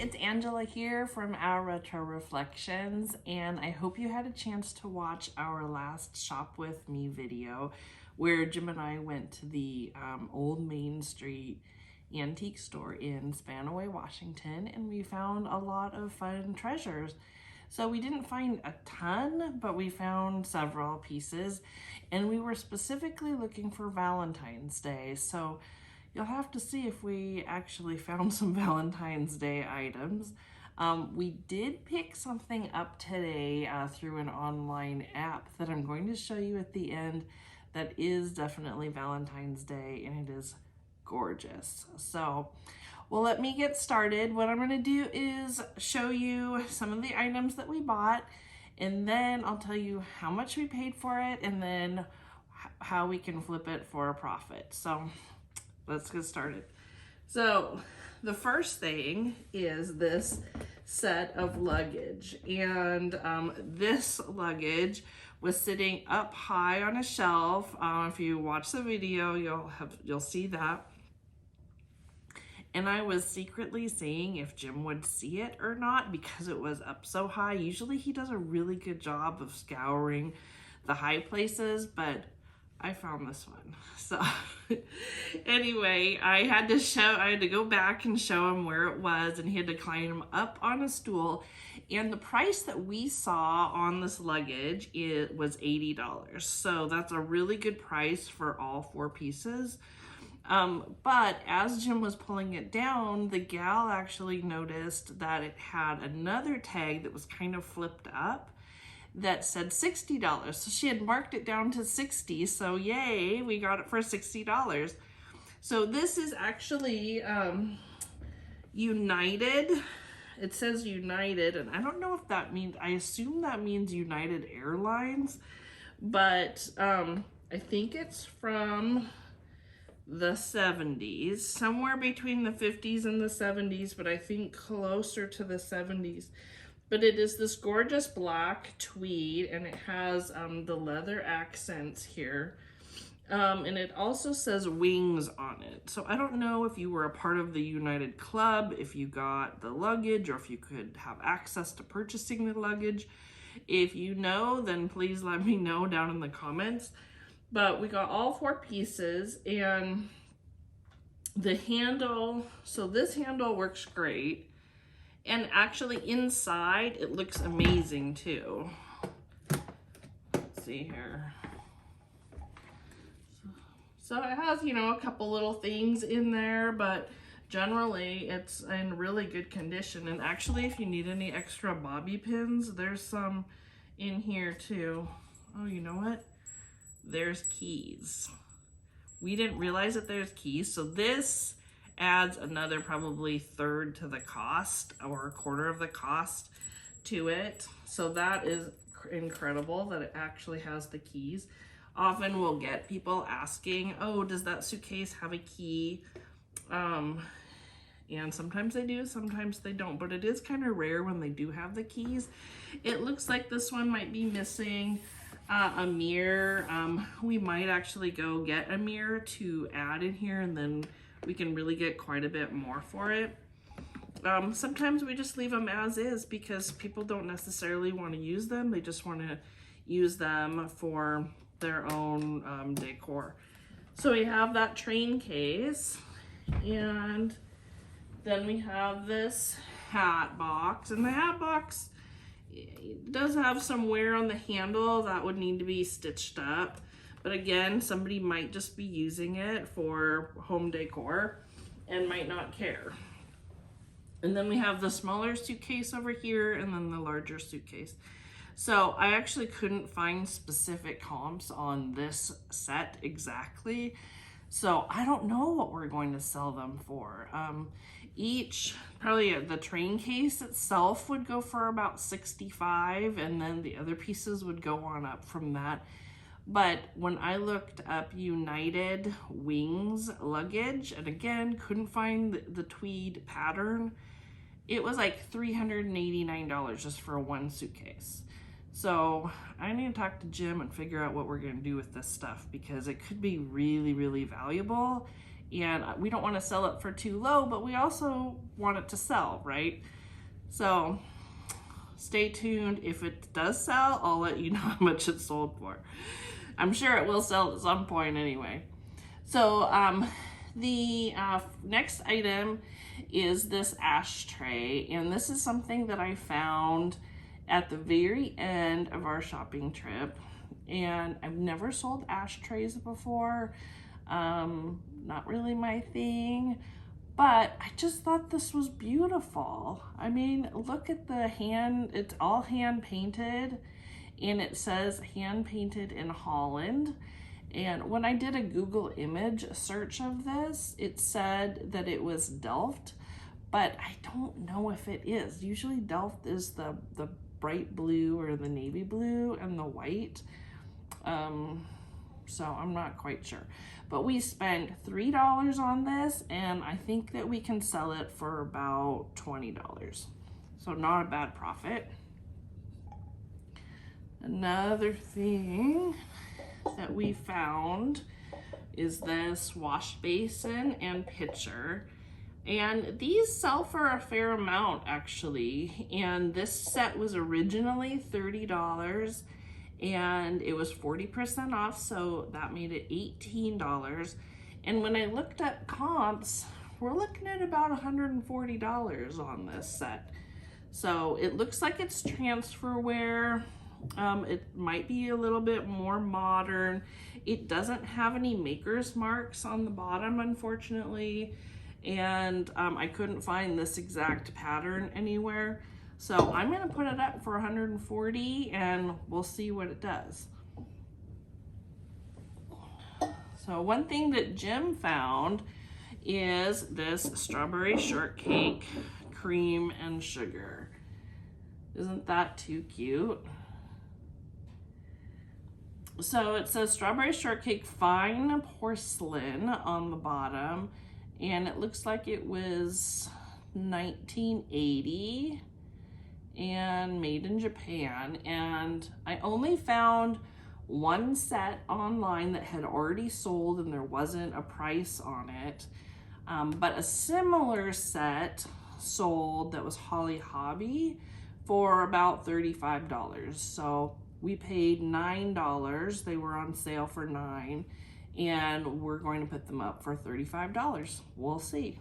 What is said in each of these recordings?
it's Angela here from our Retro Reflections, and I hope you had a chance to watch our last Shop With Me video where Jim and I went to the Old Main Street antique store in Spanaway, Washington, and we found a lot of fun treasures. So we didn't find a ton, but we found several pieces, and we were specifically looking for Valentine's Day. So you'll have to see if we actually found some Valentine's Day items. We did pick something up today through an online app that I'm going to show you at the end that is definitely Valentine's Day, and it is gorgeous. So, well, let me get started. What I'm going to do is show you some of the items that we bought, and then I'll tell you how much we paid for it, and then how we can flip it for a profit. So let's get started. So the first thing is this set of luggage, and this luggage was sitting up high on a shelf. If you watch the video, you'll see that. And I was secretly seeing if Jim would see it or not because it was up so high. Usually he does a really good job of scouring the high places, but I found this one. So anyway, I had to go back and show him where it was, and he had to climb up on a stool. And the price that we saw on this luggage, it was $80. So that's a really good price for all 4 pieces. But as Jim was pulling it down, the gal actually noticed that it had another tag that was kind of flipped up that said $60. So she had marked it down to $60. So yay, we got it for $60. So this is actually United. It says United, and I don't know if that means, I assume that means United Airlines, but I think it's from the 70s, somewhere between the 50s and the 70s, but I think closer to the 70s. But it is this gorgeous black tweed, and it has the leather accents here. And it also says wings on it. So I don't know if you were a part of the United Club, if you got the luggage, or if you could have access to purchasing the luggage. If you know, then please let me know down in the comments. But we got all 4 pieces, and the handle, so this handle works great. And actually inside, it looks amazing too. Let's see here. So it has, you know, a couple little things in there, but generally it's in really good condition. And actually, if you need any extra bobby pins, there's some in here too. Oh, you know what? There's keys. We didn't realize that there's keys, so this adds another probably third to the cost, or a quarter of the cost to it. So that is incredible that it actually has the keys. Often we'll get people asking, oh, does that suitcase have a key? And sometimes they do, sometimes they don't, but it is kind of rare when they do have the keys. It looks like this one might be missing a mirror. We might actually go get a mirror to add in here, and then we can really get quite a bit more for it. Sometimes we just leave them as is because people don't necessarily want to use them. They just want to use them for their own decor. So we have that train case, and then we have this hat box, and the hat box, it does have some wear on the handle that would need to be stitched up. But again, somebody might just be using it for home decor and might not care. And then we have the smaller suitcase over here, and then the larger suitcase. So I actually couldn't find specific comps on this set exactly. So I don't know what we're going to sell them for. Probably the train case itself would go for about $65, and then the other pieces would go on up from that. But when I looked up United Wings luggage, and again, couldn't find the tweed pattern, it was like $389 just for one suitcase. So I need to talk to Jim and figure out what we're going to do with this stuff, because it could be really, really valuable and we don't want to sell it for too low, but we also want it to sell, right? So stay tuned. If it does sell, I'll let you know how much it sold for. I'm sure it will sell at some point anyway. So the next item is this ashtray, and this is something that I found at the very end of our shopping trip, and I've never sold ashtrays before. Not really my thing, but I just thought this was beautiful. I mean, look at the hand, it's all hand painted, and it says hand painted in Holland. And when I did a Google image search of this, it said that it was Delft, but I don't know if it is. Usually Delft is the bright blue or the navy blue and the white. So I'm not quite sure. But we spent $3 on this, and I think that we can sell it for about $20. So not a bad profit. Another thing that we found is this wash basin and pitcher, and these sell for a fair amount actually, and this set was originally $30 and it was 40% off, so that made it $18. And when I looked at comps, we're looking at about $140 on this set. So it looks like it's transferware. It might be a little bit more modern. It doesn't have any maker's marks on the bottom, unfortunately, and I couldn't find this exact pattern anywhere. So I'm gonna put it up for $140 and we'll see what it does. So one thing that Jim found is this strawberry shortcake, cream and sugar. Isn't that too cute? So it says strawberry shortcake fine porcelain on the bottom, and it looks like it was 1980 and made in Japan. And I only found one set online that had already sold and there wasn't a price on it, but a similar set sold that was Holly Hobby for about $35. So we paid $9. They were on sale for $9, and we're going to put them up for $35. We'll see.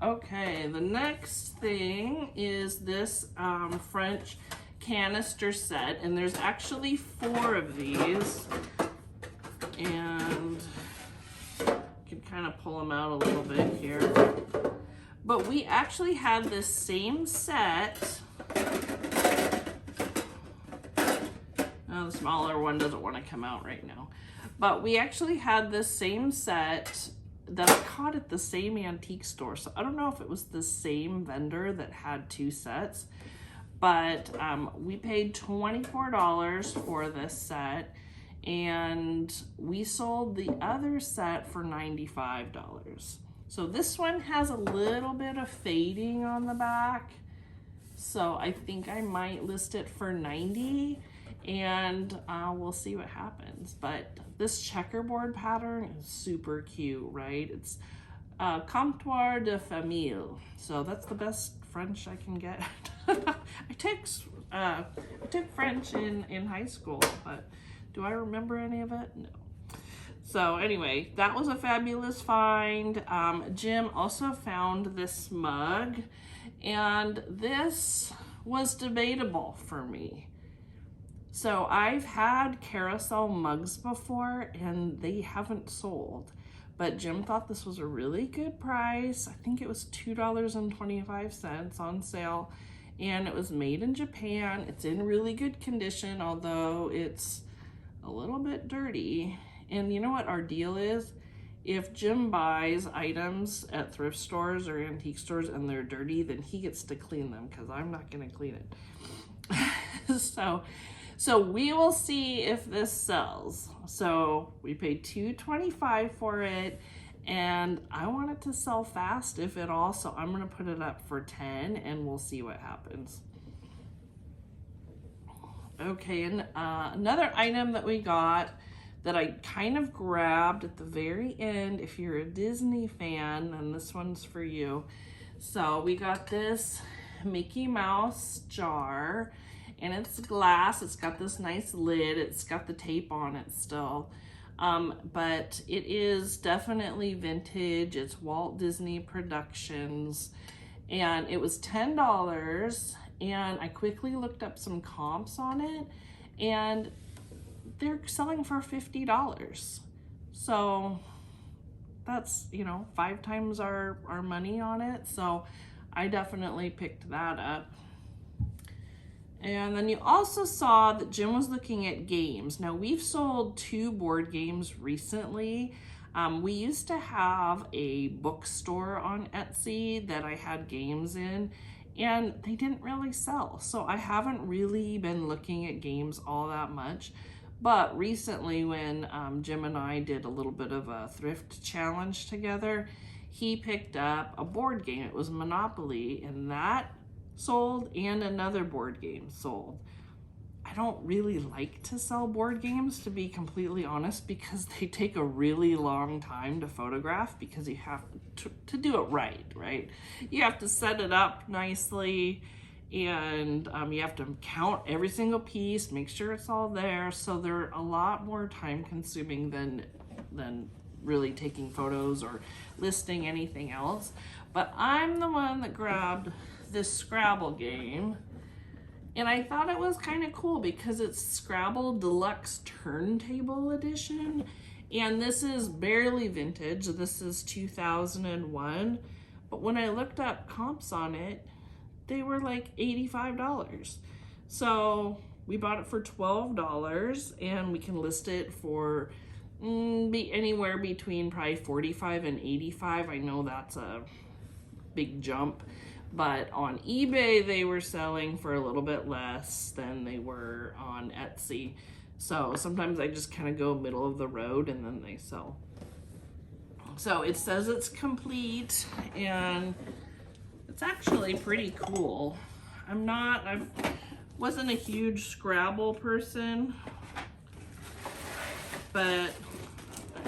Okay, the next thing is this French canister set, and there's actually 4 of these, and you can kind of pull them out a little bit here. But we actually had this same set. The smaller one doesn't want to come out right now. But we actually had this same set that I caught at the same antique store. So I don't know if it was the same vendor that had 2 sets, but we paid $24 for this set, and we sold the other set for $95. So this one has a little bit of fading on the back, so I think I might list it for $90, and we'll see what happens. But this checkerboard pattern is super cute, right? It's Comptoir de Famille, so that's the best French I can get. I took French in high school, but do I remember any of it? No. So anyway, that was a fabulous find. Jim also found this mug, and this was debatable for me. So I've had Carousel Mugs before, and they haven't sold, but Jim thought this was a really good price. I think it was $2.25 on sale, and it was made in Japan. It's in really good condition, although it's a little bit dirty. And you know what our deal is? If Jim buys items at thrift stores or antique stores and they're dirty, then he gets to clean them, because I'm not gonna clean it. So we will see if this sells. So we paid $2.25 for it, and I want it to sell fast if at all, so I'm gonna put it up for $10 and we'll see what happens. Okay, and another item that we got that I kind of grabbed at the very end. If you're a Disney fan, then this one's for you. So we got this Mickey Mouse jar, and it's glass. It's got this nice lid. It's got the tape on it still. But it is definitely vintage. It's Walt Disney Productions, and it was $10, and I quickly looked up some comps on it, and they're selling for $50. So that's, you know, 5 times our money on it. So I definitely picked that up. And then you also saw that Jim was looking at games. Now, we've sold 2 board games recently. We used to have a bookstore on Etsy that I had games in, and they didn't really sell. So I haven't really been looking at games all that much. But recently, when Jim and I did a little bit of a thrift challenge together, he picked up a board game. It was Monopoly, and that sold, and another board game sold. I don't really like to sell board games, to be completely honest, because they take a really long time to photograph, because you have to do it right? You have to set it up nicely, and you have to count every single piece, make sure it's all there. So they're a lot more time consuming than really taking photos or listing anything else. But I'm the one that grabbed this Scrabble game, and I thought it was kind of cool because it's Scrabble Deluxe Turntable Edition, and this is barely vintage. This is 2001, but when I looked up comps on it, they were like $85. So we bought it for $12, and we can list it for be anywhere between probably $45 and $85. I know that's a big jump, but on eBay they were selling for a little bit less than they were on Etsy. So sometimes I just kind of go middle of the road, and then they sell. So it says it's complete, and it's actually pretty cool. I wasn't a huge Scrabble person, but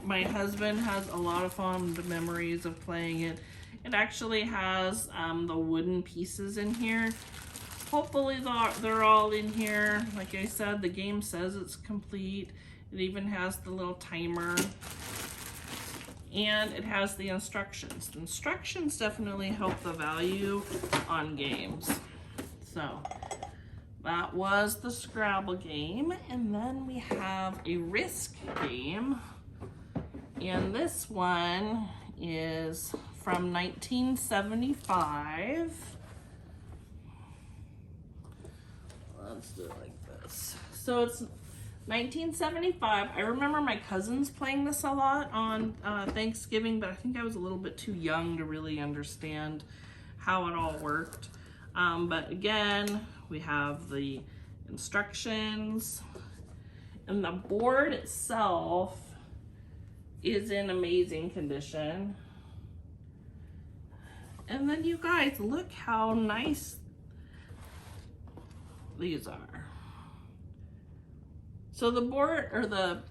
my husband has a lot of fond memories of playing it. It actually has the wooden pieces in here. Hopefully they're all in here. Like I said, the game says it's complete. It even has the little timer, and it has the instructions. The instructions definitely help the value on games. So that was the Scrabble game. And then we have a Risk game, and this one is from 1975. Let's do it like this. So it's 1975. I remember my cousins playing this a lot on Thanksgiving, but I think I was a little bit too young to really understand how it all worked. But again, we have the instructions, and the board itself is in amazing condition. And then you guys, look how nice these are. So the board, or the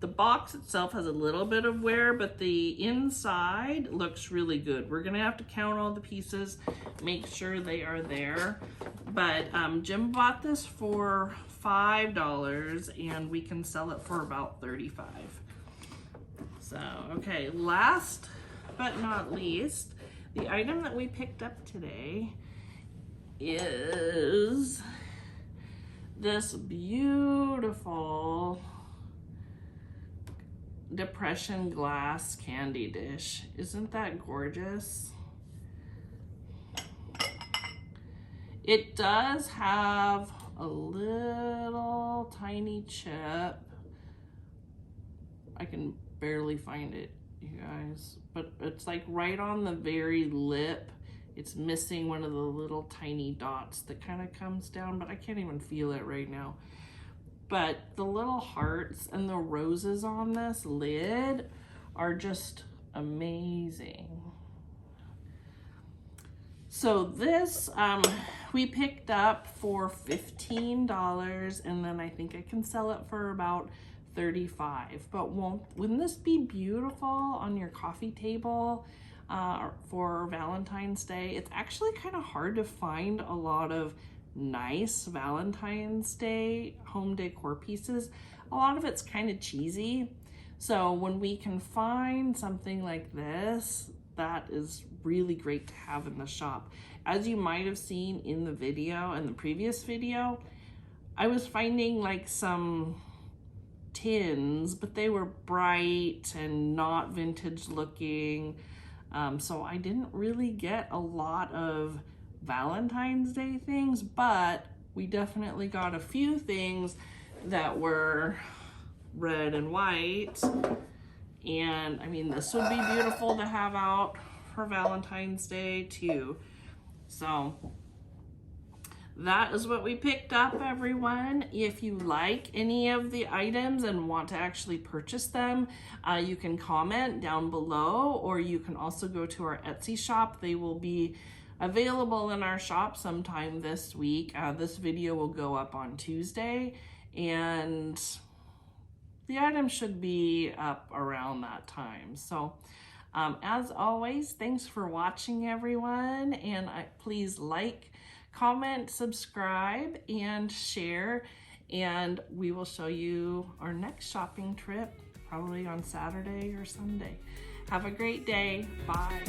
box itself, has a little bit of wear, but the inside looks really good. We're gonna have to count all the pieces, make sure they are there. But Jim bought this for $5, and we can sell it for about $35. So, okay, last but not least, the item that we picked up today is this beautiful depression glass candy dish. Isn't that gorgeous? It does have a little tiny chip. I can barely find it, you guys, but it's like right on the very lip. It's missing one of the little tiny dots that kind of comes down, but I can't even feel it right now. But the little hearts and the roses on this lid are just amazing. So this we picked up for $15, and then I think I can sell it for about $35. But wouldn't this be beautiful on your coffee table for Valentine's Day? It's actually kind of hard to find a lot of nice Valentine's Day home decor pieces. A lot of it's kind of cheesy. So when we can find something like this, that is really great to have in the shop. As you might have seen in the video, in the previous video, I was finding like some tins, but they were bright and not vintage looking. So I didn't really get a lot of Valentine's Day things, but we definitely got a few things that were red and white. And I mean, this would be beautiful to have out for Valentine's Day too. So that is what we picked up, everyone. If you like any of the items and want to actually purchase them, you can comment down below, or you can also go to our Etsy shop. They will be available in our shop sometime this week. This video will go up on Tuesday, and the items should be up around that time. So as always, thanks for watching, everyone, and please like, comment, subscribe, and share, and we will show you our next shopping trip probably on Saturday or Sunday. Have a great day. Bye.